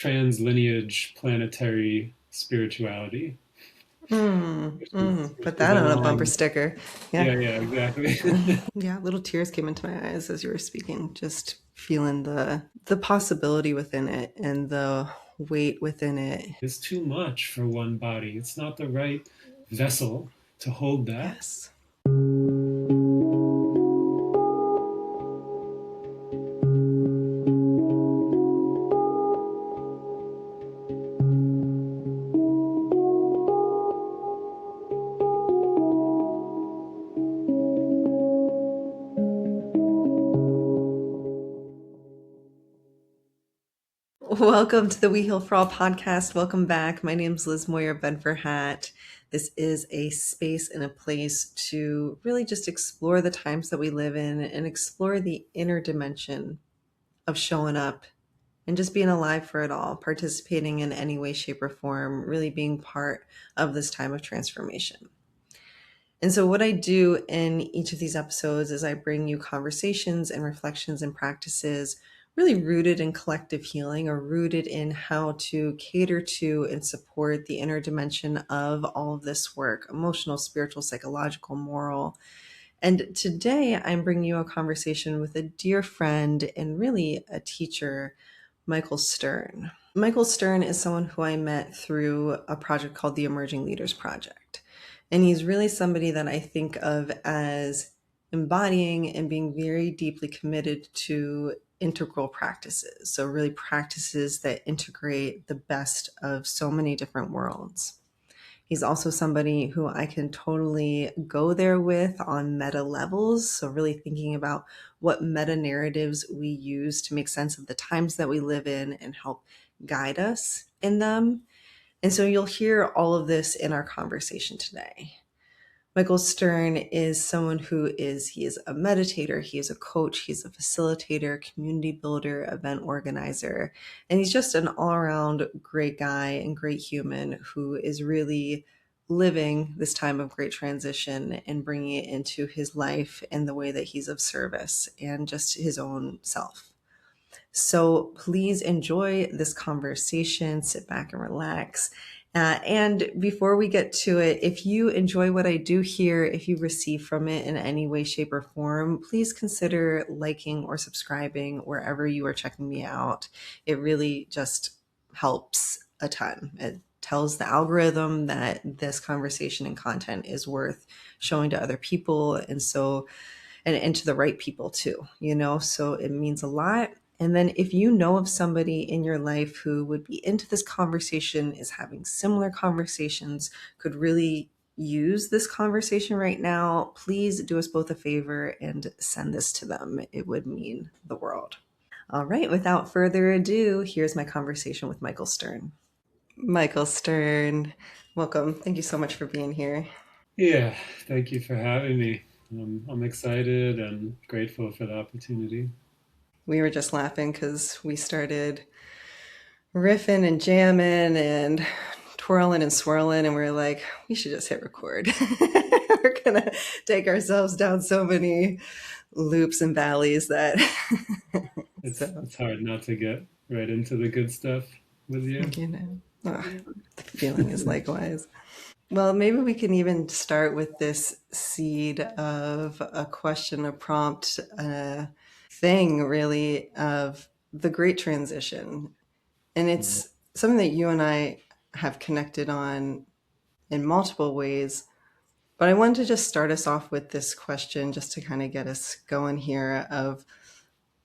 trans-lineage planetary spirituality, which Put is a that on a bumper long, sticker. Yeah. yeah, exactly. Yeah, little tears came into my eyes as you were speaking, just feeling the possibility within it and the weight within it. It's too much for one body. It's not the right vessel to hold that. Yes. Welcome to the We Heal for All podcast. Welcome back. My name is Liz Moyer Benferhat. This is a space and a place to really just explore the times that we live in and explore the inner dimension of showing up and just being alive for it all, participating in any way, shape, or form, really being part of this time of transformation. And so, what I do in each of these episodes is I bring you conversations and reflections and practices really rooted in collective healing or rooted in how to cater to and support the inner dimension of all of this work: emotional, spiritual, psychological, moral. And today I'm bringing you a conversation with a dear friend and really a teacher, Michael Stern. Michael Stern is someone who I met through a project called the Emerging Leaders Project. And he's really somebody that I think of as embodying and being very deeply committed to integral practices. So, really, practices that integrate the best of so many different worlds. He's also somebody who I can totally go there with on meta levels. So, really thinking about what meta narratives we use to make sense of the times that we live in and help guide us in them. And so, you'll hear all of this in our conversation today. Michael Stern is someone he is a meditator, he is a coach, he's a facilitator, community builder, event organizer, and he's just an all-around great guy and great human who is really living this time of great transition and bringing it into his life and the way that he's of service and just his own self. So please enjoy this conversation, sit back and relax. And before we get to it, if you enjoy what I do here, if you receive from it in any way, shape, or form, please consider liking or subscribing wherever you are checking me out. It really just helps a ton. It tells the algorithm that this conversation and content is worth showing to other people. And to the right people too, so it means a lot. And then if you know of somebody in your life who would be into this conversation, is having similar conversations, could really use this conversation right now, please do us both a favor and send this to them. It would mean the world. All right, without further ado, here's my conversation with Michael Stern. Michael Stern, welcome. Thank you so much for being here. Yeah, thank you for having me. I'm excited and grateful for the opportunity. We were just laughing because we started riffing and jamming and twirling and swirling, and we're like, we should just hit record. We're gonna take ourselves down so many loops and valleys that so It's hard not to get right into the good stuff with you. you know the feeling is likewise. Well, maybe we can even start with this seed of a question, a prompt, thing really of the great transition. And Mm. it's something that you and I have connected on in multiple ways. But I wanted to just start us off with this question just to kind of get us going here of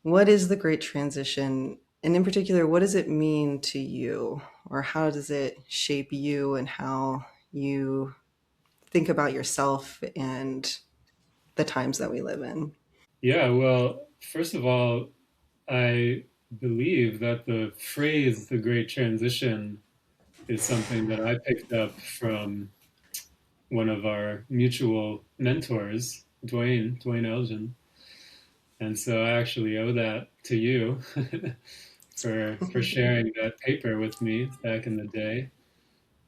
what is the great transition? And in particular, what does it mean to you? Or how does it shape you and how you think about yourself and the times that we live in? Yeah, well, first of all, I believe that the phrase the Great Transition is something that I picked up from one of our mutual mentors, Dwayne Elgin. And so I actually owe that to you for sharing that paper with me back in the day,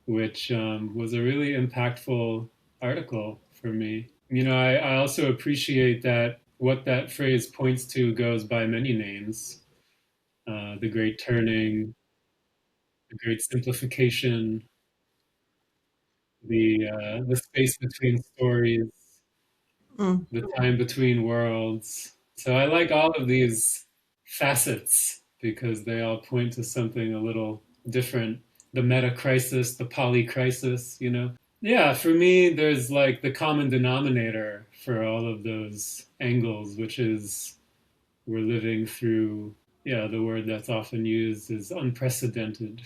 which was a really impactful article for me. I also appreciate that what that phrase points to goes by many names. The Great Turning, the great simplification, the space between stories, Mm. the time between worlds. So I like all of these facets because they all point to something a little different. The meta crisis, the poly crisis, you know? Yeah, for me, there's like the common denominator for all of those angles, which is we're living through, yeah, the word that's often used is unprecedented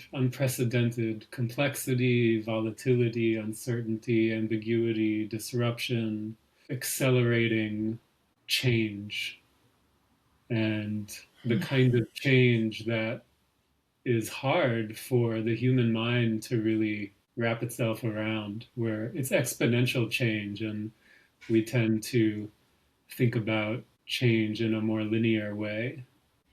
complexity, volatility, uncertainty, ambiguity, disruption, accelerating change, and the kind of change that is hard for the human mind to really wrap itself around, where it's exponential change, and we tend to think about change in a more linear way.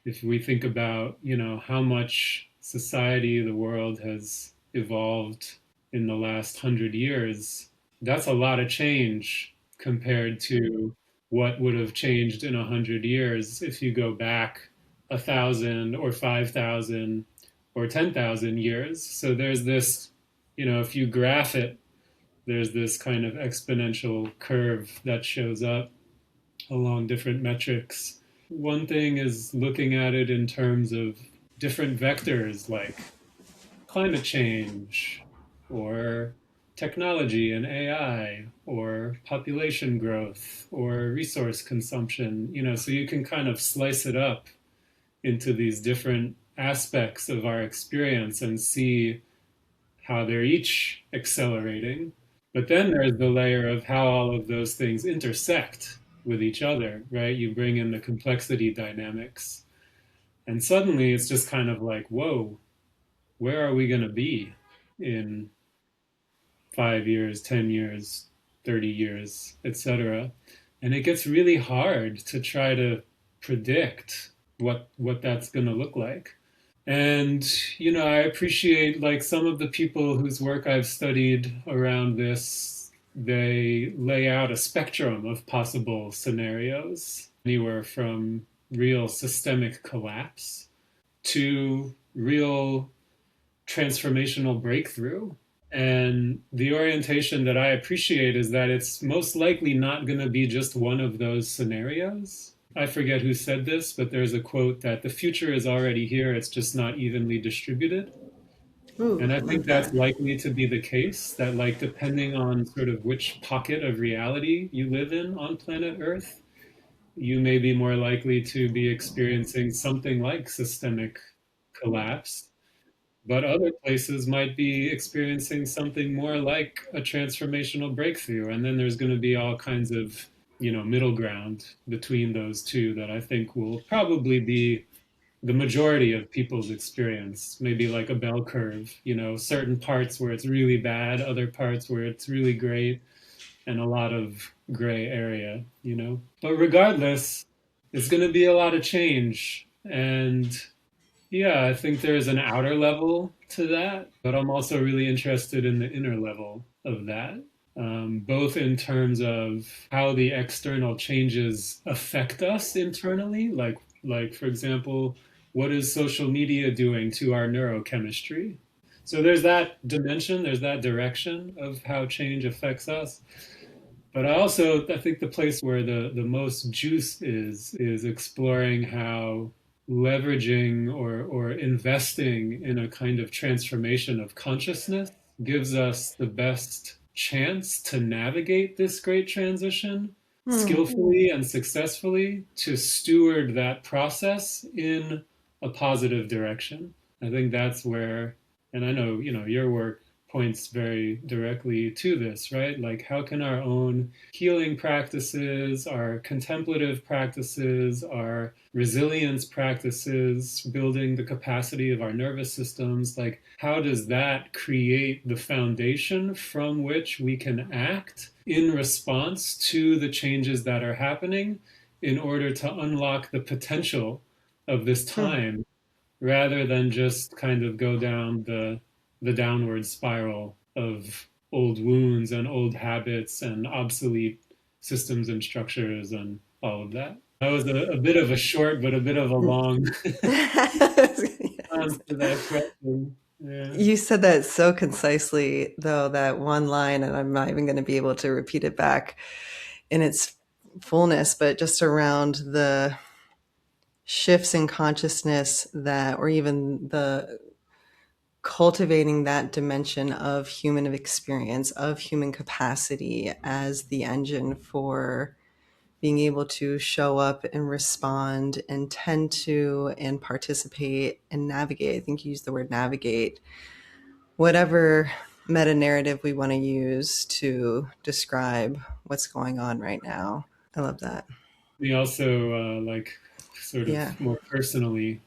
If we think about, how much society, the world has evolved in the last 100 years, that's a lot of change compared to what would have changed in 100 years if you go back 1,000 or 5,000 or 10,000 years. So there's this, if you graph it, there's this kind of exponential curve that shows up along different metrics. One thing is looking at it in terms of different vectors like climate change or technology and AI or population growth or resource consumption, so you can kind of slice it up into these different aspects of our experience and see how they're each accelerating. But then there's the layer of how all of those things intersect with each other, right? You bring in the complexity dynamics. And suddenly it's just kind of like, whoa, where are we going to be in 5 years, 10 years, 30 years, etc.? And it gets really hard to try to predict what that's going to look like. And, I appreciate like some of the people whose work I've studied around this, they lay out a spectrum of possible scenarios, anywhere from real systemic collapse to real transformational breakthrough. And the orientation that I appreciate is that it's most likely not going to be just one of those scenarios. I forget who said this, but there's a quote that the future is already here, it's just not evenly distributed. Ooh, And I love think that's that. likely to be the case, that like depending on sort of which pocket of reality you live in on planet Earth, you may be more likely to be experiencing something like systemic collapse, but other places might be experiencing something more like a transformational breakthrough. And then there's going to be all kinds of, middle ground between those two that I think will probably be the majority of people's experience. Maybe like a bell curve, certain parts where it's really bad, other parts where it's really great, and a lot of gray area. But regardless, it's going to be a lot of change. And yeah, I think there's an outer level to that, but I'm also really interested in the inner level of that, both in terms of how the external changes affect us internally, like for example, what is social media doing to our neurochemistry? So there's that dimension, there's that direction of how change affects us. But I think the place where the most juice is exploring how leveraging or investing in a kind of transformation of consciousness gives us the best chance to navigate this great transition Hmm. skillfully and successfully, to steward that process in a positive direction. I think that's where, and I know, your work points very directly to this, right? Like, how can our own healing practices, our contemplative practices, our resilience practices, building the capacity of our nervous systems, like, how does that create the foundation from which we can act in response to the changes that are happening in order to unlock the potential of this Hmm. time, rather than just kind of go down the downward spiral of old wounds and old habits and obsolete systems and structures and all of that. That was a bit of a short but a bit of a long Yes. answer to that question. Yeah. You said that so concisely, though, that one line, and I'm not even going to be able to repeat it back in its fullness, but just around the shifts in consciousness that, or even the cultivating that dimension of human experience, of human capacity as the engine for being able to show up and respond and tend to and participate and navigate. I think you used the word navigate, whatever meta narrative we want to use to describe what's going on right now. I love that. We also like sort of Yeah. more personally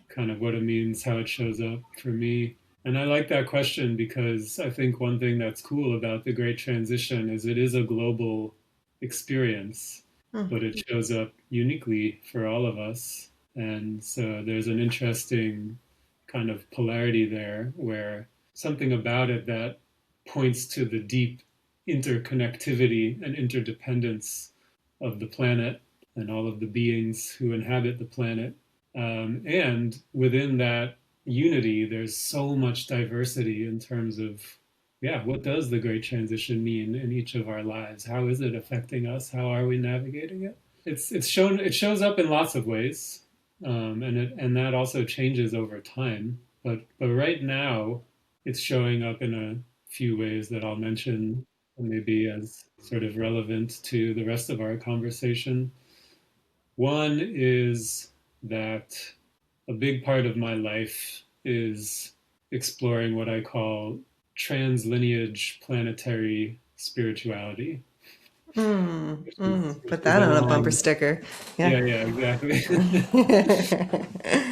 kind of what it means, how it shows up for me. And I like that question because I think one thing that's cool about the Great Transition is it is a global experience, Hmm. but it shows up uniquely for all of us. And so there's an interesting kind of polarity there where something about it that points to the deep interconnectivity and interdependence of the planet and all of the beings who inhabit the planet. And within that unity, there's so much diversity in terms of, yeah, what does the Great Transition mean in each of our lives? How is it affecting us? How are we navigating it? It shows up in lots of ways, and that also changes over time. But right now, it's showing up in a few ways that I'll mention, maybe as sort of relevant to the rest of our conversation. One is that a big part of my life is exploring what I call trans-lineage planetary spirituality, which Put is that a on a bumper long, sticker. Yeah. yeah, yeah, exactly.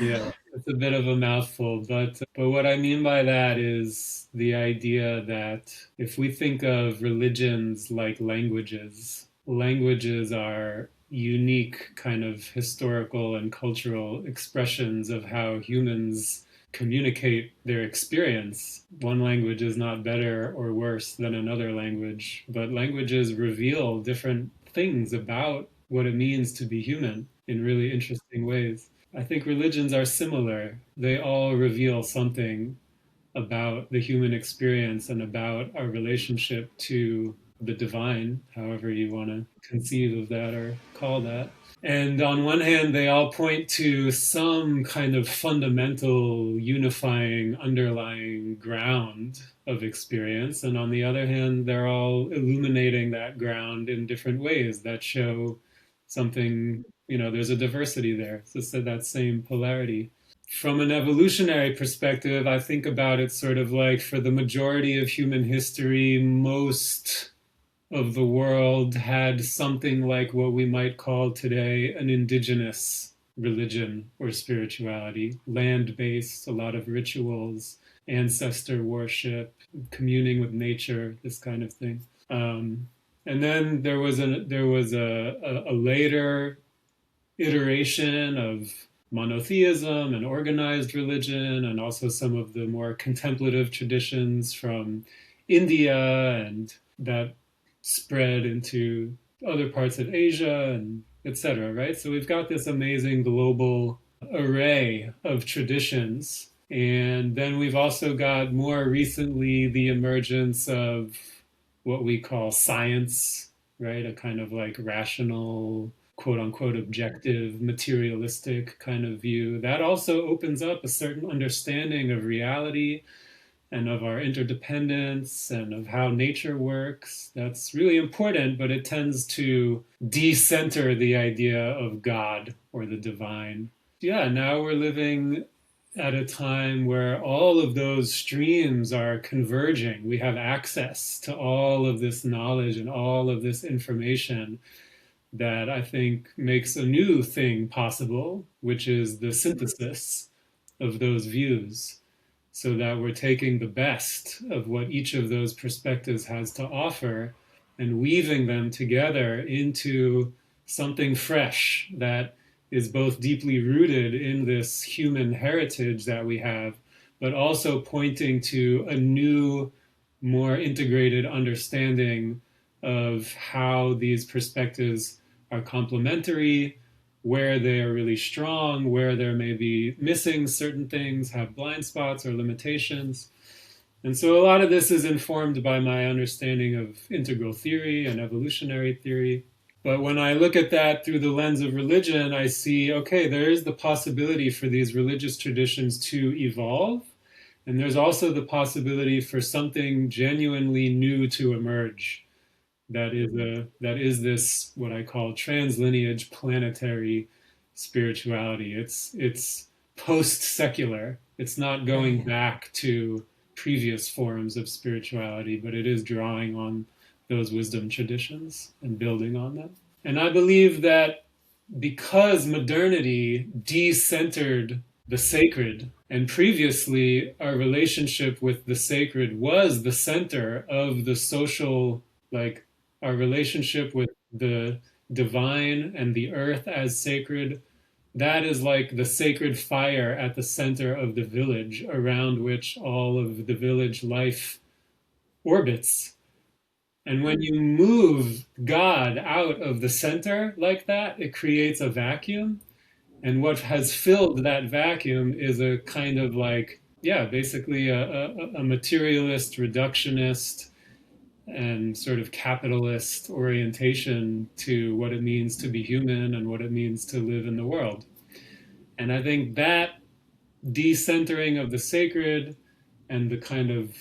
Yeah, it's a bit of a mouthful, but what I mean by that is the idea that if we think of religions like languages, languages are unique kind of historical and cultural expressions of how humans communicate their experience. One language is not better or worse than another language, but languages reveal different things about what it means to be human in really interesting ways. I think religions are similar. They all reveal something about the human experience and about our relationship to the divine, however you want to conceive of that or call that. And on one hand, they all point to some kind of fundamental, unifying, underlying ground of experience. And on the other hand, they're all illuminating that ground in different ways that show something, there's a diversity there. So that same polarity. From an evolutionary perspective, I think about it sort of like for the majority of human history, most of the world had something like what we might call today an indigenous religion or spirituality, land based, a lot of rituals, ancestor worship, communing with nature, this kind of thing. And then there was a later iteration of monotheism and organized religion, and also some of the more contemplative traditions from India, and that spread into other parts of Asia and etc. Right? So we've got this amazing global array of traditions. And then we've also got more recently the emergence of what we call science, right? A kind of like rational, quote unquote, objective, materialistic kind of view. That also opens up a certain understanding of reality and of our interdependence and of how nature works. That's really important, but it tends to decenter the idea of God or the divine. Yeah, now we're living at a time where all of those streams are converging. We have access to all of this knowledge and all of this information that I think makes a new thing possible, which is the synthesis of those views, so that we're taking the best of what each of those perspectives has to offer and weaving them together into something fresh that is both deeply rooted in this human heritage that we have, but also pointing to a new, more integrated understanding of how these perspectives are complementary, where they are really strong, where they're maybe missing certain things, have blind spots or limitations. And so a lot of this is informed by my understanding of integral theory and evolutionary theory. But when I look at that through the lens of religion, I see, okay, there is the possibility for these religious traditions to evolve. And there's also the possibility for something genuinely new to emerge that is this what I call trans-lineage planetary spirituality. It's post-secular. It's not going Right. back to previous forms of spirituality, but it is drawing on those wisdom traditions and building on them. And I believe that because modernity decentered the sacred, and previously our relationship with the sacred was the center of the social, like our relationship with the divine and the earth as sacred, that is like the sacred fire at the center of the village around which all of the village life orbits. And when you move God out of the center like that, it creates a vacuum. And what has filled that vacuum is a kind of like, yeah, basically a materialist, reductionist, and sort of capitalist orientation to what it means to be human and what it means to live in the world. And I think that decentering of the sacred and the kind of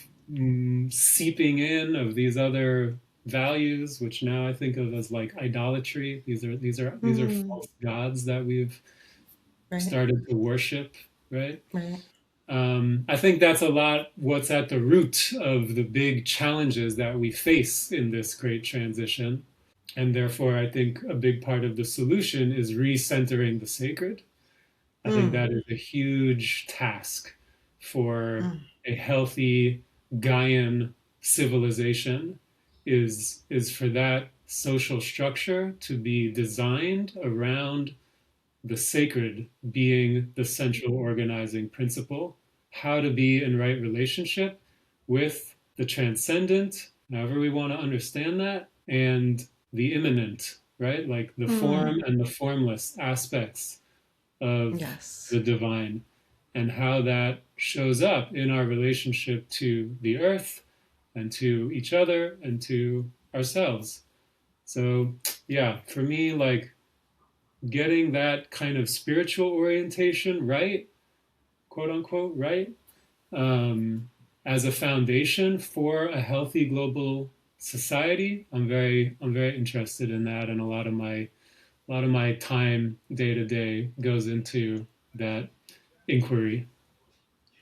seeping in of these other values, which now I think of as like idolatry. These are Mm, false gods that we've right. started to worship, right? Right. I think that's a lot what's at the root of the big challenges that we face in this great transition. And therefore, I think a big part of the solution is recentering the sacred. I think Mm, that is a huge task for mm, a healthy Gaian civilization is for that social structure to be designed around the sacred being the central organizing principle, how to be in right relationship with the transcendent, however we want to understand that, and the immanent, right? Like the mm. form and the formless aspects of Yes. the divine, and how that shows up in our relationship to the earth and to each other and to ourselves. So, yeah, for me, like getting that kind of spiritual orientation right, quote unquote, right, um, as a foundation for a healthy global society. I'm very interested in that, and a lot of my time day to day goes into that inquiry.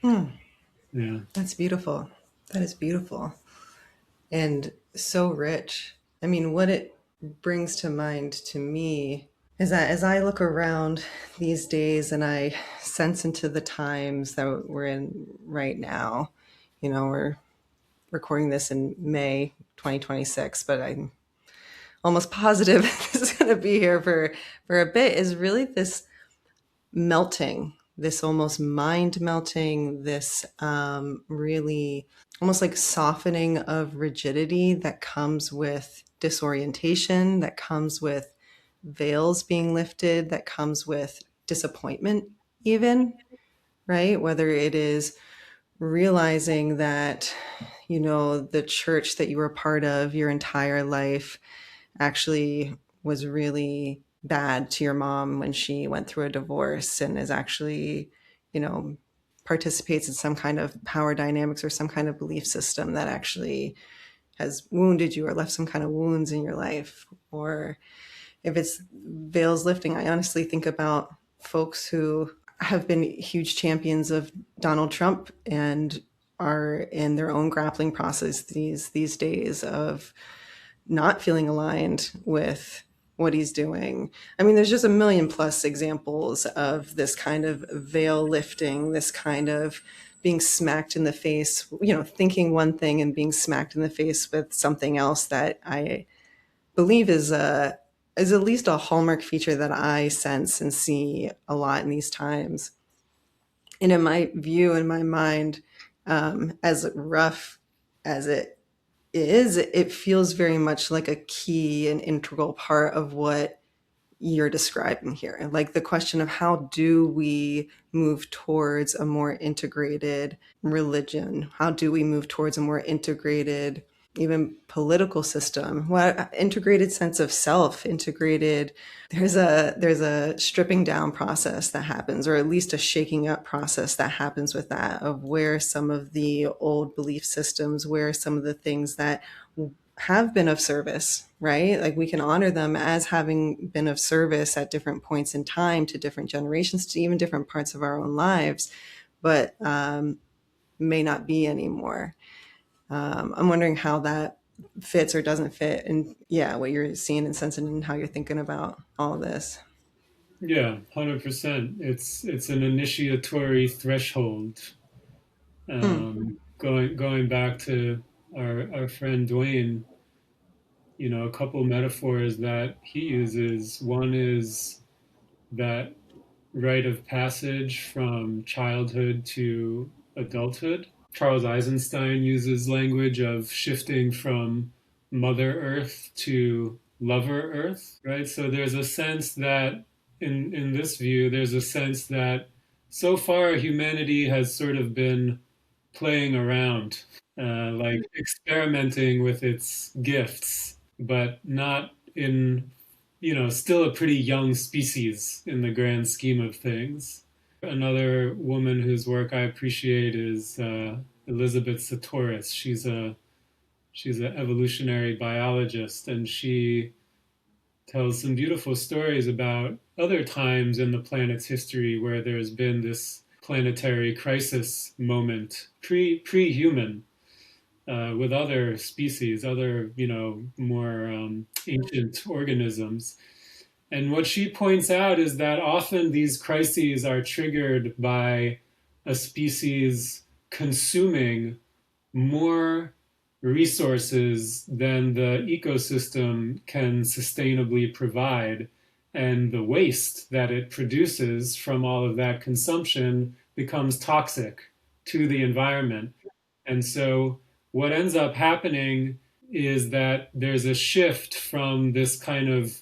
Mm, Yeah. that's beautiful. That is beautiful and so rich. I mean, what it brings to mind to me is that as I look around these days and I sense into the times that we're in right now, we're recording this in May 2026, but I'm almost positive this is going to be here for a bit, is really this melting, this almost mind melting, this really almost like softening of rigidity that comes with disorientation, that comes with veils being lifted, that comes with disappointment, even, right? Whether it is realizing that, the church that you were a part of your entire life actually was really bad to your mom when she went through a divorce and is actually, you know, participates in some kind of power dynamics or some kind of belief system that actually has wounded you or left some kind of wounds in your life. Or if it's veils lifting, I honestly think about folks who have been huge champions of Donald Trump and are in their own grappling process these days of not feeling aligned with what he's doing. I mean, there's just a million plus examples of this kind of veil lifting, this kind of being smacked in the face, thinking one thing and being smacked in the face with something else that I believe is at least a hallmark feature that I sense and see a lot in these times. And in my view, in my mind, as rough as it is, it feels very much like a key and integral part of what you're describing here. Like the question of how do we move towards a more integrated religion? How do we move towards a more integrated, even political system? What integrated sense of self, integrated, there's a stripping down process that happens, or at least a shaking up process that happens with that, of where some of the old belief systems, where some of the things that have been of service, right? Like we can honor them as having been of service at different points in time to different generations, to even different parts of our own lives, but may not be anymore. I'm wondering how that fits or doesn't fit, and yeah, what you're seeing and sensing and how you're thinking about all of this. Yeah, 100%. It's an initiatory threshold. Hmm. Going back to our friend Dwayne, a couple metaphors that he uses. One is that rite of passage from childhood to adulthood. Charles Eisenstein uses language of shifting from Mother Earth to Lover Earth, right? So there's a sense that, in this view, there's a sense that so far humanity has sort of been playing around, like experimenting with its gifts, but not in, still a pretty young species in the grand scheme of things. Another woman whose work I appreciate is Elizabeth Sahtouris. She's an evolutionary biologist, and she tells some beautiful stories about other times in the planet's history where there's been this planetary crisis moment, pre-human, with other species, other more ancient organisms. And what she points out is that often these crises are triggered by a species consuming more resources than the ecosystem can sustainably provide. And the waste that it produces from all of that consumption becomes toxic to the environment. And so, what ends up happening is that there's a shift from this kind of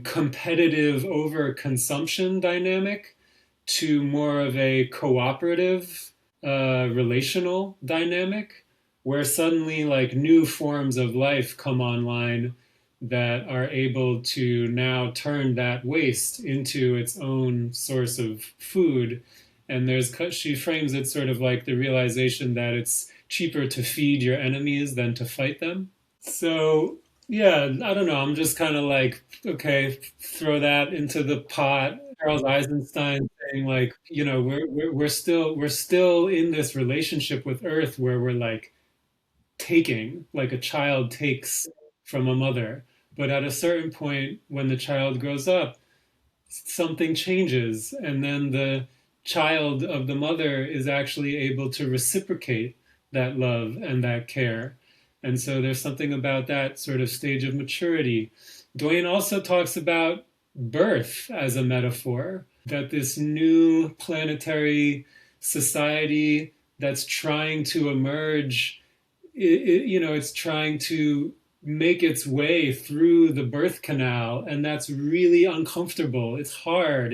competitive overconsumption dynamic to more of a cooperative relational dynamic, where suddenly like new forms of life come online that are able to now turn that waste into its own source of food. And she frames it sort of like the realization that it's cheaper to feed your enemies than to fight them. So yeah, I don't know. I'm just kind of like, okay, throw that into the pot. Charles Eisenstein saying like, we're still in this relationship with Earth where we're like taking, like a child takes from a mother. But at a certain point, when the child grows up, something changes, and then the child of the mother is actually able to reciprocate that love and that care. And so there's something about that sort of stage of maturity. Dwayne also talks about birth as a metaphor, that this new planetary society that's trying to emerge, it's trying to make its way through the birth canal, and that's really uncomfortable. It's hard.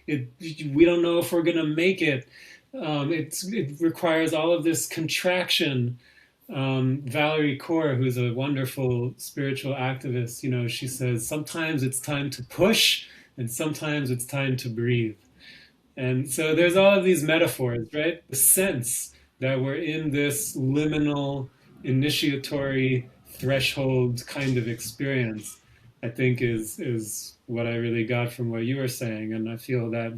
We don't know if we're going to make it. It requires all of this contraction. Valerie Kaur, who's a wonderful spiritual activist, she says sometimes it's time to push, and sometimes it's time to breathe. And so there's all of these metaphors, right? The sense that we're in this liminal, initiatory threshold kind of experience, I think is what I really got from what you were saying. And I feel that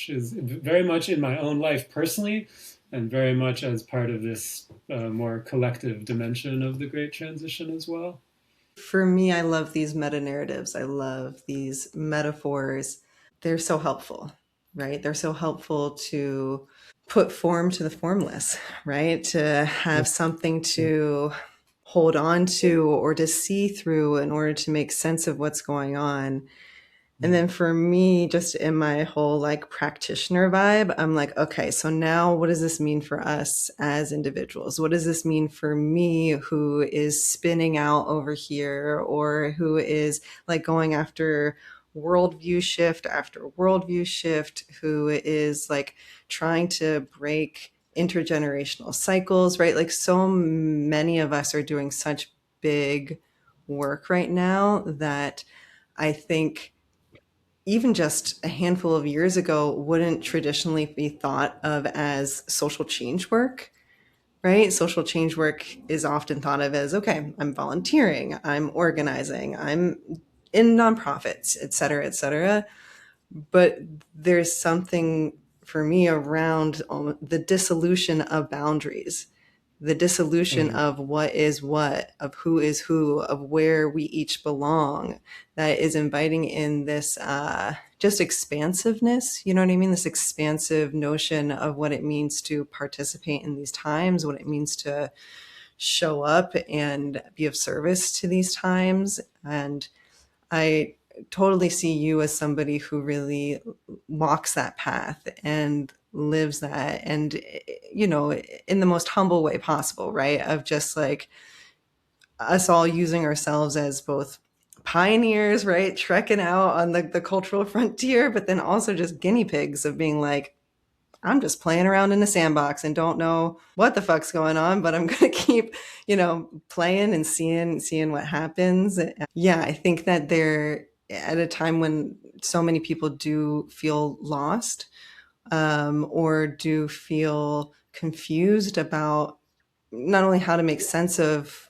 is very much in my own life personally, and very much as part of this more collective dimension of the Great Transition as well. For me, I love these meta narratives. I love these metaphors. They're so helpful, right? They're so helpful to put form to the formless, right? To have something to hold on to or to see through in order to make sense of what's going on. And then for me, just in my whole like practitioner vibe, I'm like, okay, so now what does this mean for us as individuals? What does this mean for me who is spinning out over here, or who is like going after worldview shift after worldview shift, who is like trying to break intergenerational cycles, right? Like so many of us are doing such big work right now that I think even just a handful of years ago wouldn't traditionally be thought of as social change work, right? Social change work is often thought of as, okay, I'm volunteering, I'm organizing, I'm in nonprofits, et cetera, et cetera. But there's something for me around the dissolution of boundaries, the dissolution Mhm. of what is what, of who is who, of where we each belong, that is inviting in this just expansiveness, you know what I mean? This expansive notion of what it means to participate in these times, what it means to show up and be of service to these times. And I totally see you as somebody who really walks that path and lives that, and you know, in the most humble way possible, right? Of just like us all using ourselves as both pioneers, right, trekking out on the cultural frontier, but then also just guinea pigs of being like, I'm just playing around in a sandbox and don't know what the fuck's going on, but I'm going to keep, you know, playing and seeing what happens. Yeah, I think that they're at a time when so many people do feel lost, or do feel confused about not only how to make sense of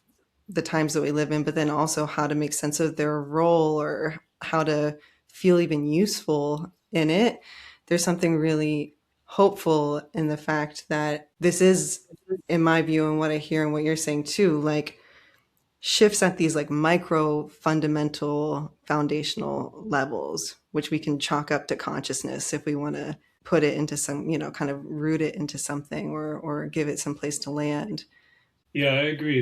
the times that we live in, but then also how to make sense of their role or how to feel even useful in it. There's something really hopeful in the fact that this is, in my view, and what I hear and what you're saying too, like shifts at these like micro fundamental foundational levels, which we can chalk up to consciousness if we want to put it into some, you know, kind of root it into something, or give it some place to land. Yeah, I agree.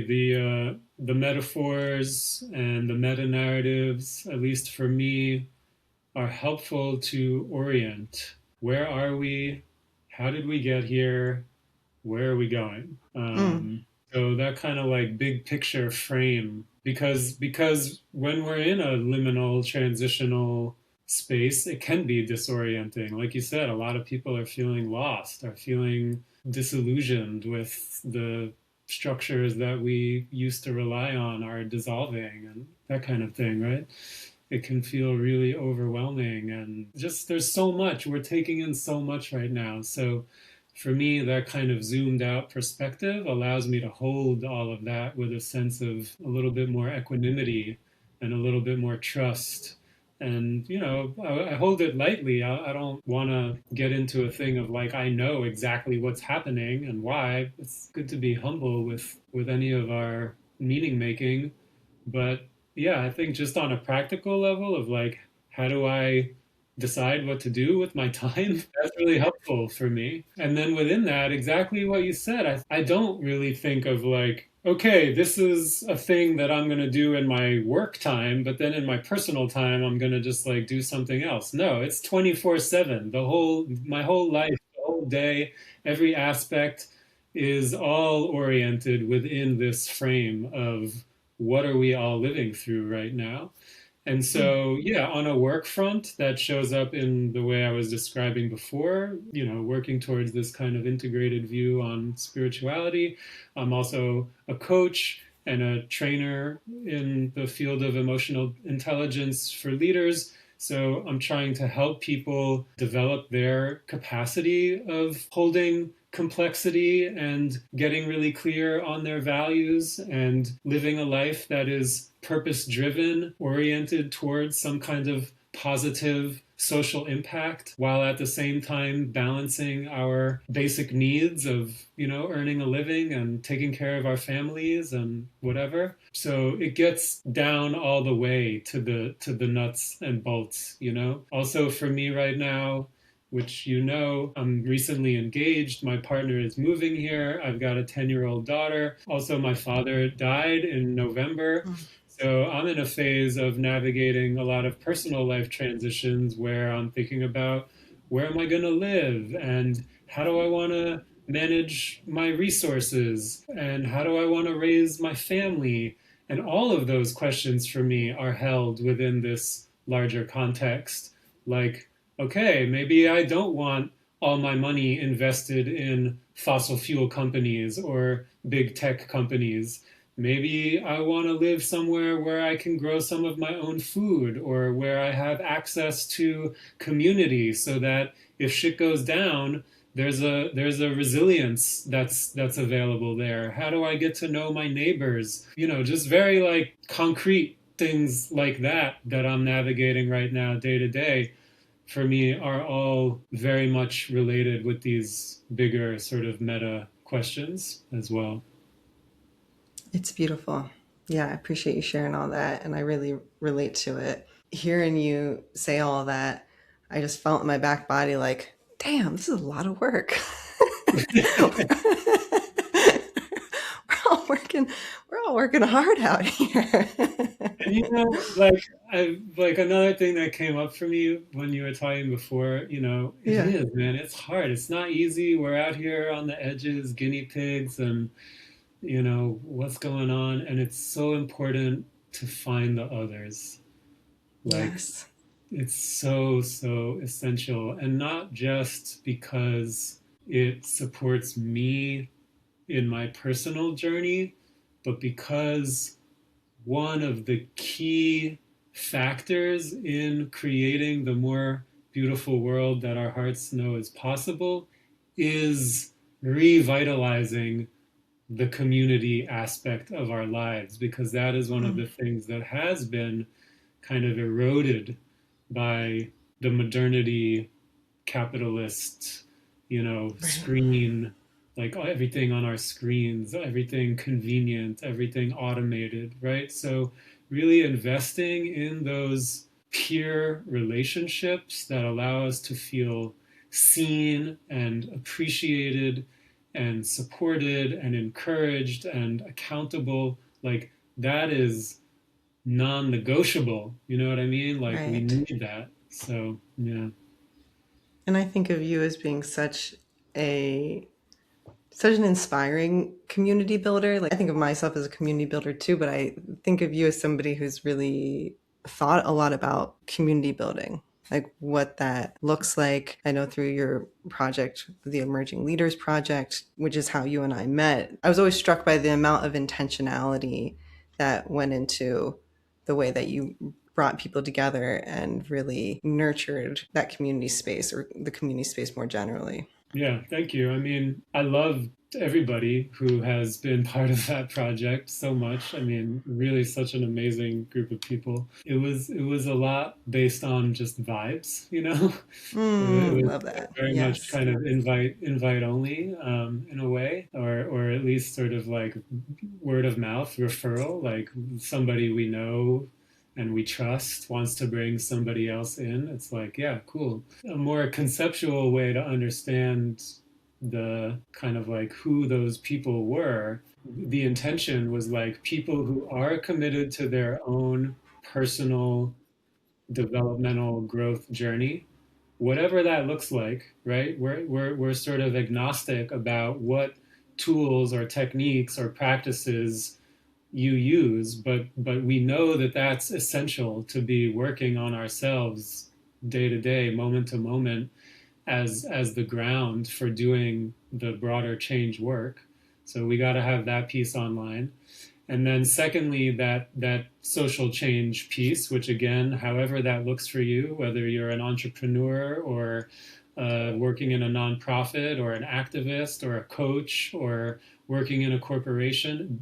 The metaphors and the meta narratives, at least for me, are helpful to orient. Where are we? How did we get here? Where are we going? Mm, So that kind of like big picture frame, because when we're in a liminal transitional space, it can be disorienting. Like you said, a lot of people are feeling lost, are feeling disillusioned with the structures that we used to rely on are dissolving and that kind of thing, right? It can feel really overwhelming, and just there's so much. We're taking in so much right now. So for me, that kind of zoomed out perspective allows me to hold all of that with a sense of a little bit more equanimity and a little bit more trust. And, you know, I hold it lightly. I don't want to get into a thing of like, I know exactly what's happening and why. It's good to be humble with any of our meaning making. But yeah, I think just on a practical level of like, how do I decide what to do with my time? That's really helpful for me. And then within that, exactly what you said, I don't really think of like, okay, this is a thing that I'm going to do in my work time, but then in my personal time, I'm going to just like do something else. No, it's 24/7. My whole life, the whole day, every aspect is all oriented within this frame of what are we all living through right now? And mm, so, yeah, on a work front, that shows up in the way I was describing before, you know, working towards this kind of integrated view on spirituality. I'm also a coach and a trainer in the field of emotional intelligence for leaders. So I'm trying to help people develop their capacity of holding complexity and getting really clear on their values and living a life that is purpose driven, oriented towards some kind of positive social impact, while at the same time balancing our basic needs of, you know, earning a living and taking care of our families and whatever. So it gets down all the way to the nuts and bolts, you know. Also for me right now, which you know, I'm recently engaged. My partner is moving here. I've got a 10-year-old daughter. Also, my father died in November. mm, So I'm in a phase of navigating a lot of personal life transitions where I'm thinking about where am I going to live and how do I want to manage my resources and how do I want to raise my family. And all of those questions for me are held within this larger context. Like, okay, maybe I don't want all my money invested in fossil fuel companies or big tech companies. Maybe I want to live somewhere where I can grow some of my own food, or where I have access to community, so that if shit goes down, there's a resilience that's available there. How do I get to know my neighbors? Just very like concrete things like that I'm navigating right now day to day, for me, are all very much related with these bigger sort of meta questions as well. It's beautiful. Yeah, I appreciate you sharing all that, and I really relate to it. Hearing you say all that, I just felt in my back body like, damn, this is a lot of work. We're all working hard out here. And like another thing that came up for me when you were talking before, it Yeah. is, man, it's hard. It's not easy. We're out here on the edges, guinea pigs, and what's going on. And it's so important to find the others. Like, Yes. it's so, so essential. And not just because it supports me in my personal journey, but because one of the key factors in creating the more beautiful world that our hearts know is possible is revitalizing the community aspect of our lives, because that is one of Mm. the things that has been kind of eroded by the modernity capitalist, Right. screen, like everything on our screens, everything convenient, everything automated, right? So really investing in those peer relationships that allow us to feel seen and appreciated and supported and encouraged and accountable, like that is non-negotiable. You know what I mean? Like we Right. need that. So yeah. And I think of you as being a such an inspiring community builder. Like I think of myself as a community builder too, but I think of you as somebody who's really thought a lot about community building, like what that looks like. I know through your project, the Emerging Leaders Project, which is how you and I met, I was always struck by the amount of intentionality that went into the way that you brought people together and really nurtured that community space, or the community space more generally. Yeah, thank you. I mean, I love everybody who has been part of that project so much. I mean, really such an amazing group of people. It was a lot based on just vibes. It was Love that. very much Yes. kind of invite only, in a way, or at least sort of like word of mouth referral, like somebody we know and we trust wants to bring somebody else in. It's like, yeah, cool. A more conceptual way to understand the kind of like who those people were. The intention was like people who are committed to their own personal developmental growth journey, whatever that looks like, right? We're sort of agnostic about what tools or techniques or practices you use, but we know that that's essential to be working on ourselves day to day, moment to moment, as the ground for doing the broader change work. So we got to have that piece online. And then secondly, that social change piece, which again, however that looks for you, whether you're an entrepreneur or working in a nonprofit or an activist or a coach or working in a corporation,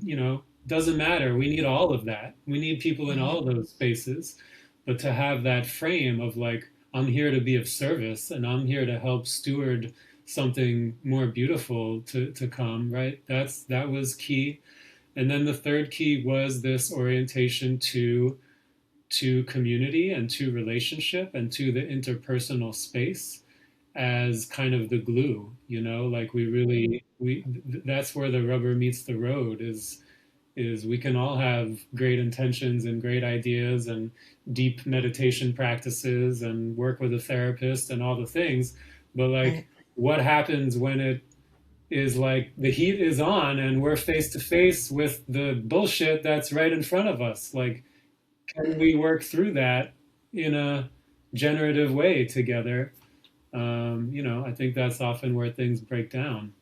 doesn't matter. We need all of that. We need people in all Right. of those spaces. But to have that frame of like, I'm here to be of service and I'm here to help steward something more beautiful to come, right? That was key. And then the third key was this orientation to community and to relationship and to the interpersonal space as kind of the glue. Like we that's where the rubber meets the road, is we can all have great intentions and great ideas and deep meditation practices and work with a therapist and all the things, but like Right. what happens when it is like the heat is on and we're face to face with the bullshit that's right in front of us? Like, can we work through that in a generative way together. I think that's often where things break down.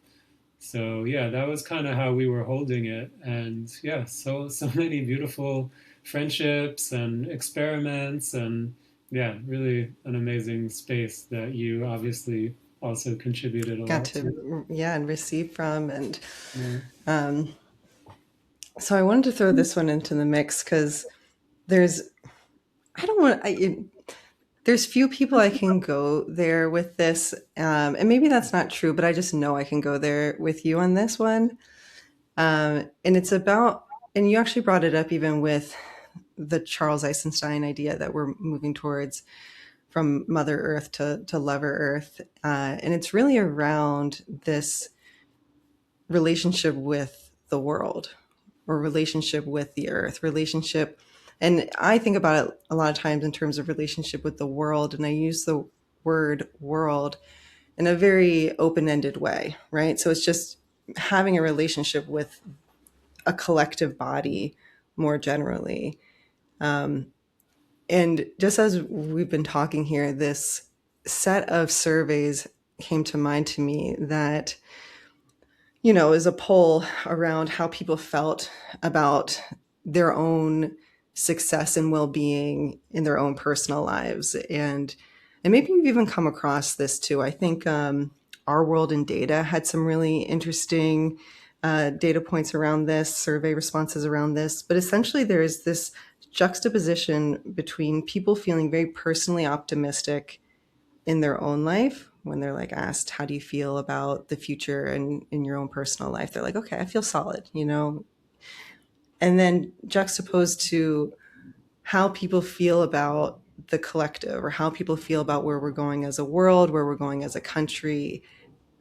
So yeah, that was kind of how we were holding it, and yeah, so many beautiful friendships and experiments, and yeah, really an amazing space that you obviously also contributed a Got lot to. to, yeah, and receive from. And Yeah. um, so I wanted to throw this one into the mix because there's, I don't want, there's few people I can go there with this. And maybe that's not true, but I just know I can go there with you on this one. And it's about, and you actually brought it up even with the Charles Eisenstein idea that we're moving towards from Mother Earth to Lover Earth. And it's really around this relationship with the world or relationship with the earth, relationship. And I think about it a lot of times in terms of relationship with the world. And I use the word world in a very open ended way, right? So it's just having a relationship with a collective body more generally. And just as we've been talking here, this set of surveys came to mind to me that, is a poll around how people felt about their own success and well-being in their own personal lives. And maybe you've even come across this too. I think Our World in Data had some really interesting data points around this, survey responses around this. But essentially, there is this juxtaposition between people feeling very personally optimistic in their own life when they're like asked, how do you feel about the future and in your own personal life? They're like, okay, I feel solid. And then juxtaposed to how people feel about the collective or how people feel about where we're going as a world, where we're going as a country.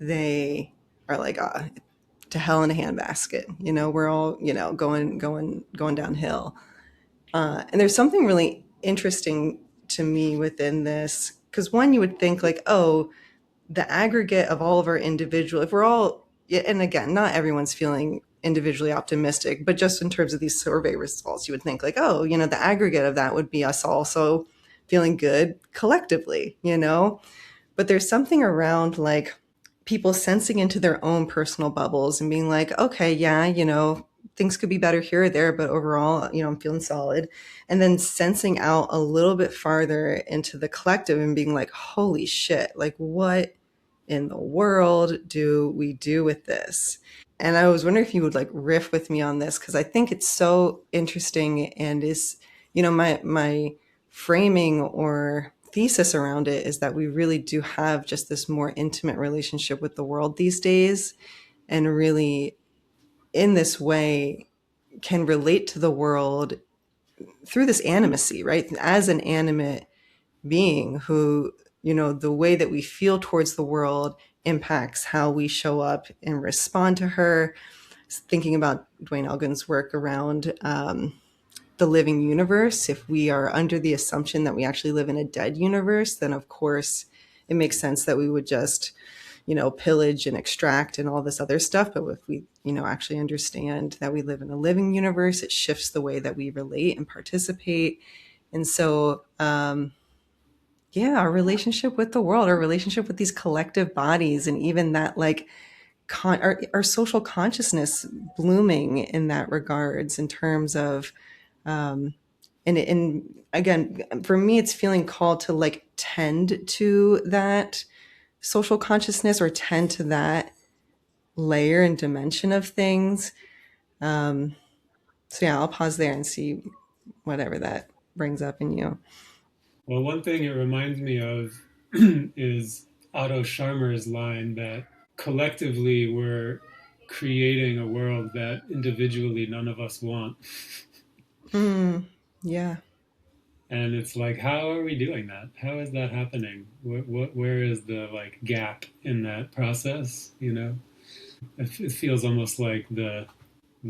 They are like, to hell in a handbasket. We're all, going downhill. And there's something really interesting to me within this because one, you would think like, oh, the aggregate of all of our individual, if we're all, and again, not everyone's feeling individually optimistic, but just in terms of these survey results, you would think like, oh, the aggregate of that would be us also feeling good collectively. But there's something around like people sensing into their own personal bubbles and being like, okay, yeah, things could be better here or there, but overall, I'm feeling solid. And then sensing out a little bit farther into the collective and being like, holy shit, like what in the world do we do with this? And I was wondering if you would like riff with me on this because I think it's so interesting and is, my framing or thesis around it is that we really do have just this more intimate relationship with the world these days and really in this way can relate to the world through this animacy, right? As an animate being who, the way that we feel towards the world impacts how we show up and respond to her. Thinking about Dwayne Elgin's work around the living universe, if we are under the assumption that we actually live in a dead universe, then of course it makes sense that we would just, pillage and extract and all this other stuff. But if we, actually understand that we live in a living universe, it shifts the way that we relate and participate. And so, yeah, our relationship with the world, our relationship with these collective bodies, and even that like our social consciousness blooming in that regards in terms of and again for me it's feeling called to like tend to that social consciousness or tend to that layer and dimension of things. So yeah, I'll pause there and see whatever that brings up in you. Well, one thing it reminds me of is Otto Scharmer's line that collectively we're creating a world that individually none of us want. Yeah. And it's like, how are we doing that? How is that happening? Where is the like gap in that process? It feels almost like the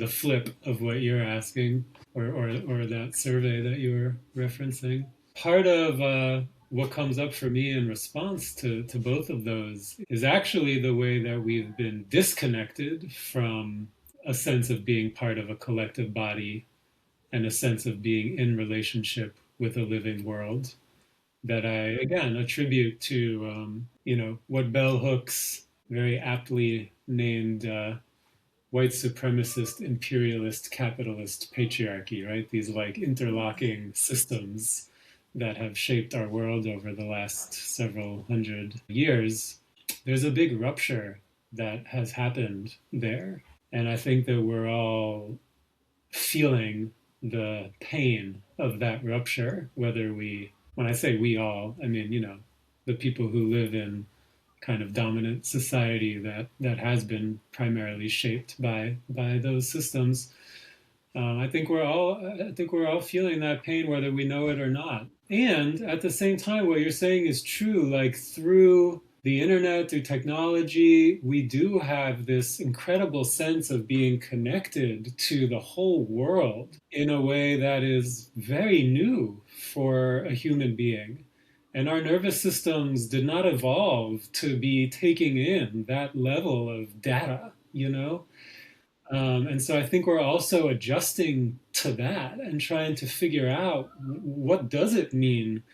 flip of what you're asking, or that survey that you were referencing. Part of what comes up for me in response to both of those is actually the way that we've been disconnected from a sense of being part of a collective body and a sense of being in relationship with a living world. that I, again, attribute to, what bell hooks very aptly named white supremacist, imperialist, capitalist patriarchy, right? These like interlocking systems that have shaped our world over the last several hundred years. There's a big rupture that has happened there. And I think that we're all feeling the pain of that rupture, whether when I say we all, I mean, the people who live in kind of dominant society that has been primarily shaped by those systems. I think we're all feeling that pain, whether we know it or not. And at the same time, what you're saying is true. Like through the internet, through technology, we do have this incredible sense of being connected to the whole world in a way that is very new for a human being. And our nervous systems did not evolve to be taking in that level of data. And so I think we're also adjusting to that and trying to figure out what does it mean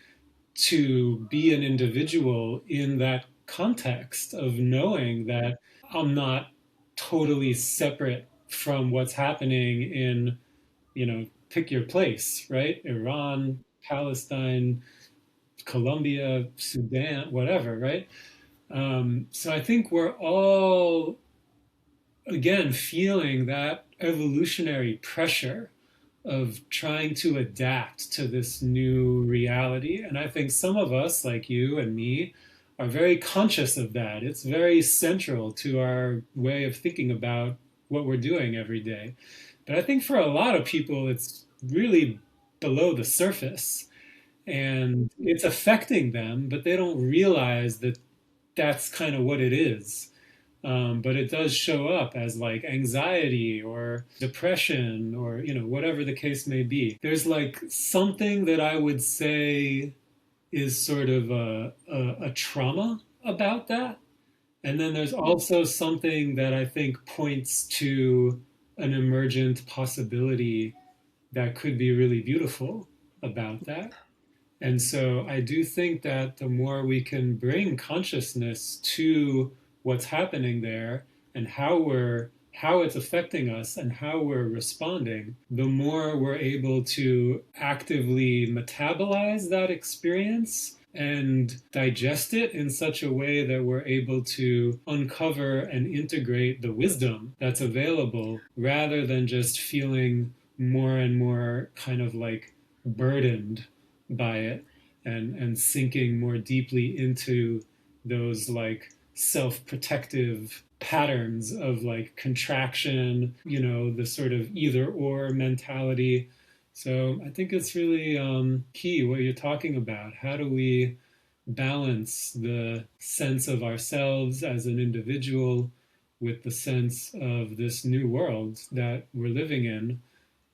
to be an individual in that context of knowing that I'm not totally separate from what's happening in, pick your place, right? Iran, Palestine, Colombia, Sudan, whatever, right? So I think we're all, again, feeling that evolutionary pressure of trying to adapt to this new reality. And I think some of us, like you and me, are very conscious of that. It's very central to our way of thinking about what we're doing every day. But I think for a lot of people, it's really below the surface and it's affecting them, but they don't realize that that's kind of what it is. But it does show up as like anxiety or depression or, whatever the case may be. There's like something that I would say is sort of a trauma about that. And then there's also something that I think points to an emergent possibility that could be really beautiful about that. And so I do think that the more we can bring consciousness to what's happening there and how it's affecting us and how we're responding, the more we're able to actively metabolize that experience and digest it in such a way that we're able to uncover and integrate the wisdom that's available rather than just feeling more and more kind of like burdened by it and sinking more deeply into those like self-protective patterns of like contraction, the sort of either or mentality. So I think it's really key what you're talking about. How do we balance the sense of ourselves as an individual with the sense of this new world that we're living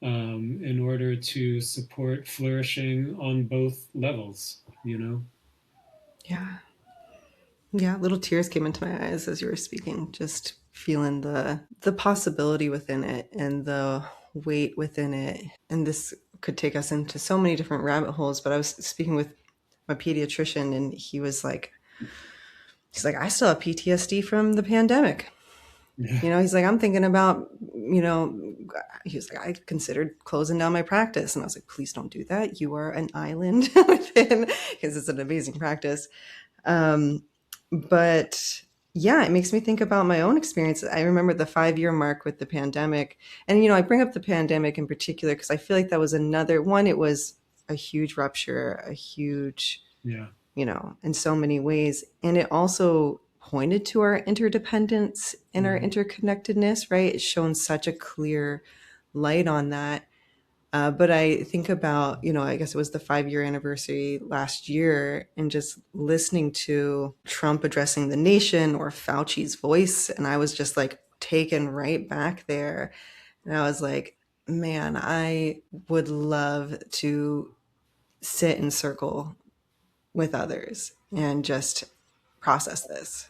in order to support flourishing on both levels? Yeah. Yeah, little tears came into my eyes as you were speaking, just feeling the possibility within it and the weight within it. And this could take us into so many different rabbit holes, but I was speaking with my pediatrician and he's like, I still have PTSD from the pandemic. Yeah. He's like, I'm thinking about, he was like, I considered closing down my practice. And I was like, please don't do that. You are an island within, because it's an amazing practice. But yeah, it makes me think about my own experience. I remember the 5-year mark with the pandemic. And, I bring up the pandemic in particular because I feel like that was another one. It was a huge rupture, a huge, Yeah. In so many ways. And it also pointed to our interdependence and our interconnectedness, right? It's shown such a clear light on that. But I think about, I guess it was the 5-year anniversary last year and just listening to Trump addressing the nation or Fauci's voice. And I was just like taken right back there. And I was like, man, I would love to sit in circle with others and just process this,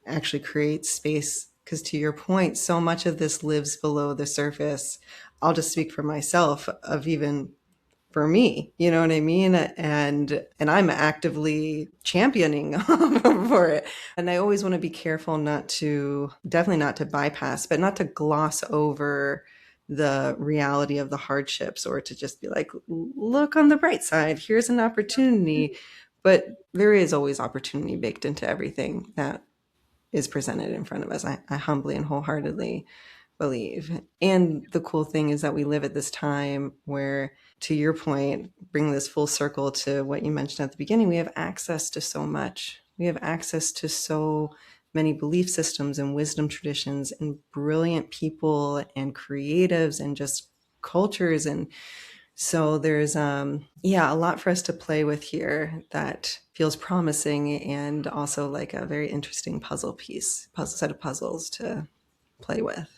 actually create space. Because to your point, so much of this lives below the surface. I'll just speak for myself of even for me, you know what I mean? And I'm actively championing for it. And I always want to be careful not to, definitely not to bypass, but not to gloss over the reality of the hardships, or to just be like, look on the bright side, here's an opportunity. But there is always opportunity baked into everything that is presented in front of us. I humbly and wholeheartedly believe. And the cool thing is that we live at this time where, to your point, bring this full circle to what you mentioned at the beginning, we have access to so much. We have access to so many belief systems and wisdom traditions and brilliant people and creatives and just cultures. And so there's a lot for us to play with here that feels promising, and also like a very interesting puzzle set of puzzles to play with.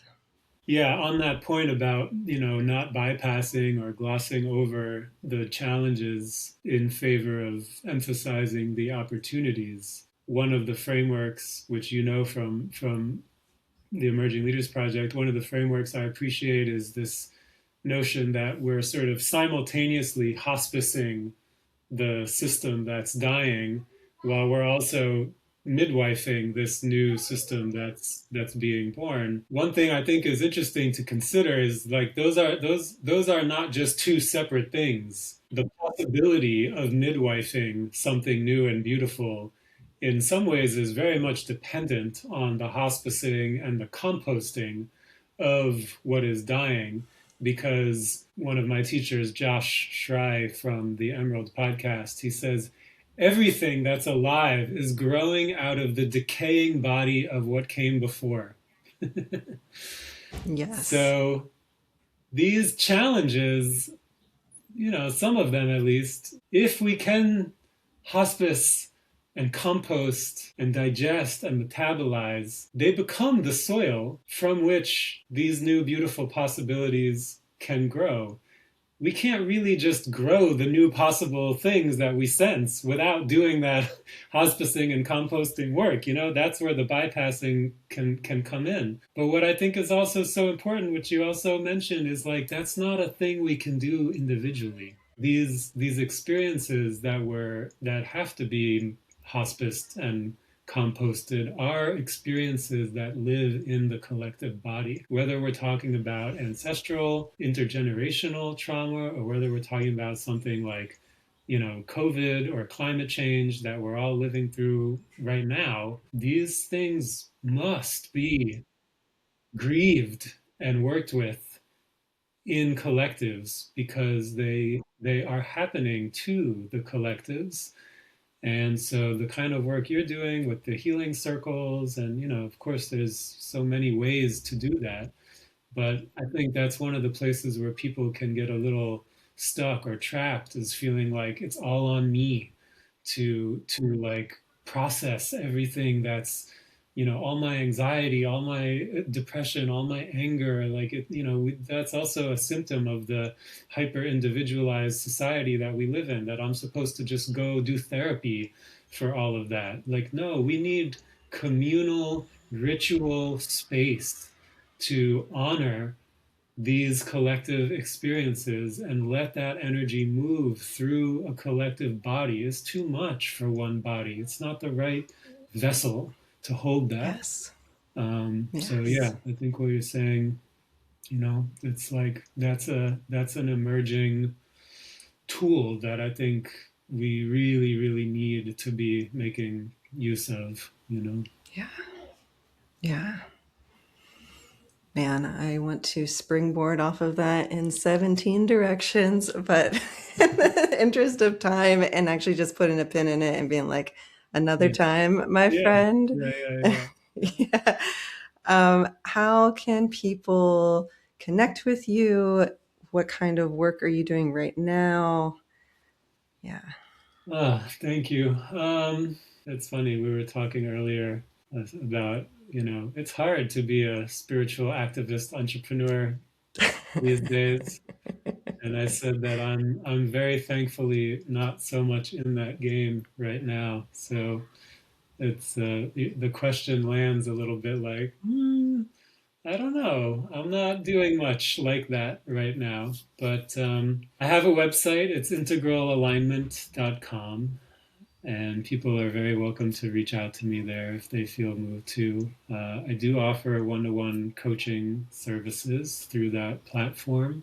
Yeah, on that point about, not bypassing or glossing over the challenges in favor of emphasizing the opportunities. One of the frameworks, which from the Emerging Leaders Project, one of the frameworks I appreciate is this notion that we're sort of simultaneously hospicing the system that's dying while we're also midwifing this new system that's being born. One thing I think is interesting to consider is like those are not just two separate things. The possibility of midwifing something new and beautiful in some ways is very much dependent on the hospicing and the composting of what is dying, because one of my teachers, Josh Schrei from the Emerald podcast, he says, everything that's alive is growing out of the decaying body of what came before. Yes. So these challenges, some of them at least, if we can hospice and compost and digest and metabolize, they become the soil from which these new beautiful possibilities can grow. We can't really just grow the new possible things that we sense without doing that hospicing and composting work. That's where the bypassing can come in. But what I think is also so important, which you also mentioned, is like that's not a thing we can do individually. These experiences that have to be hospiced and composted are experiences that live in the collective body, whether we're talking about ancestral, intergenerational trauma, or whether we're talking about something like, COVID or climate change that we're all living through right now. These things must be grieved and worked with in collectives because they are happening to the collectives. And so the kind of work you're doing with the healing circles, and, of course, there's so many ways to do that. But I think that's one of the places where people can get a little stuck or trapped, is feeling like it's all on me to like process everything that's, all my anxiety, all my depression, all my anger, like that's also a symptom of the hyper individualized society that we live in, that I'm supposed to just go do therapy for all of that. Like, no, we need communal ritual space to honor these collective experiences and let that energy move through a collective body. Is too much for one body. It's not the right vessel to hold that. Yes. So Yes. yeah, I think what you're saying, it's like that's an emerging tool that I think we really, really need to be making use of. Yeah. Yeah. Man, I want to springboard off of that in 17 directions, but in the interest of time, and actually just putting a pin in it and being like, another Yeah, time, my yeah, friend. yeah, yeah, yeah. Yeah. How can people connect with you? What kind of work are you doing right now? Yeah. Thank you. It's funny. We were talking earlier about, it's hard to be a spiritual activist entrepreneur these days. And I said that I'm very thankfully not so much in that game right now. So it's the question lands a little bit like, I don't know. I'm not doing much like that right now, but I have a website. It's integralalignment.com, and people are very welcome to reach out to me there if they feel moved to. I do offer one-to-one coaching services through that platform.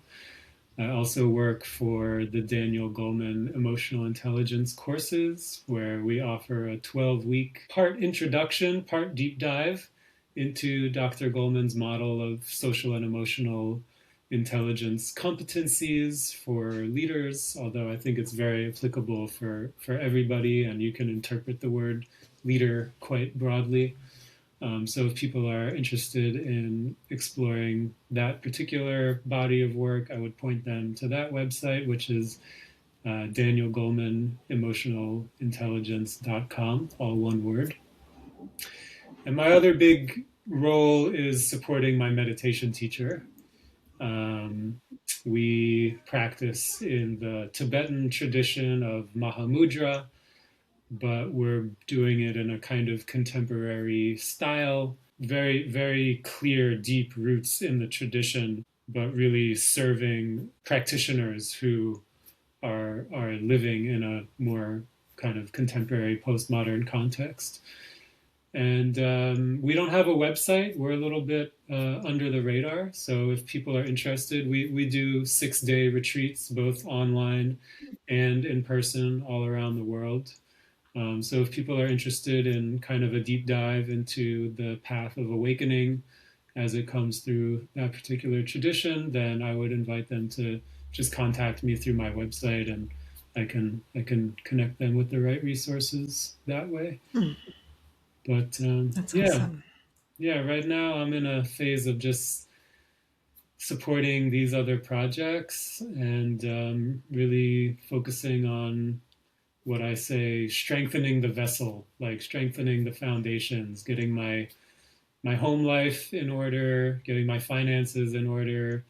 I also work for the Daniel Goleman Emotional Intelligence courses, where we offer a 12-week part introduction, part deep dive into Dr. Goleman's model of social and emotional intelligence competencies for leaders, although I think it's very applicable for everybody, and you can interpret the word leader quite broadly. So if people are interested in exploring that particular body of work, I would point them to that website, which is Daniel Goleman emotionalintelligence.com, all one word. And my other big role is supporting my meditation teacher. We practice in the Tibetan tradition of Mahamudra, but we're doing it in a kind of contemporary style. Very, very clear, deep roots in the tradition, but really serving practitioners who are living in a more kind of contemporary postmodern context. And we don't have a website. We're a little bit under the radar. So if people are interested, we do 6-day retreats, both online and in person all around the world. So if people are interested in kind of a deep dive into the path of awakening as it comes through that particular tradition, then I would invite them to just contact me through my website, and I can connect them with the right resources that way. But That's yeah, awesome. yeah. Right now, I'm in a phase of just supporting these other projects and really focusing on what I say, strengthening the vessel, like strengthening the foundations, getting my home life in order, getting my finances in order,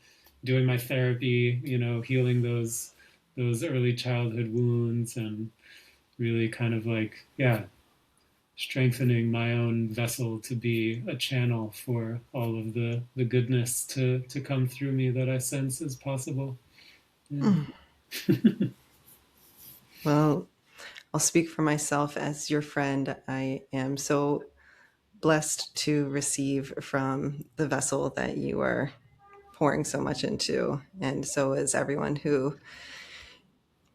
doing my therapy, healing those early childhood wounds, and really kind of like, yeah, strengthening my own vessel to be a channel for all of the goodness to come through me that I sense is possible. Yeah. Well, I'll speak for myself as your friend. I am so blessed to receive from the vessel that you are pouring so much into. And so is everyone who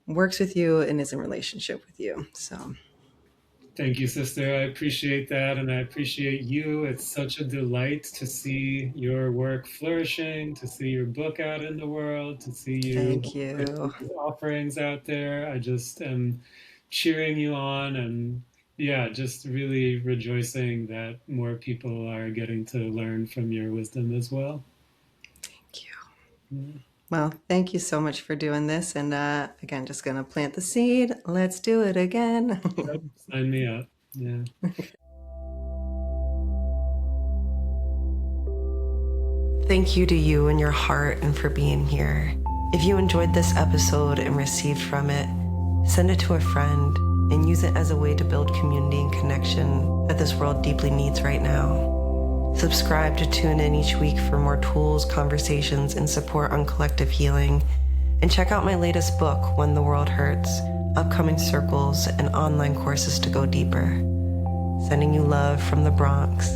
works with you and is in relationship with you. So Thank you, sister. I appreciate that, and I appreciate you. It's such a delight to see your work flourishing, to see your book out in the world, to see you thank you. putting these offerings out there. I just am cheering you on, and yeah, just really rejoicing that more people are getting to learn from your wisdom as well. Thank you. Yeah. Well, thank you so much for doing this. And again, just going to plant the seed. Let's do it again. Yep, sign me up. Yeah. Thank you to you and your heart and for being here. If you enjoyed this episode and received from it, send it to a friend and use it as a way to build community and connection that this world deeply needs right now. Subscribe to tune in each week for more tools, conversations, and support on collective healing. And check out my latest book, When the World Hurts, upcoming circles, and online courses to go deeper. Sending you love from the Bronx.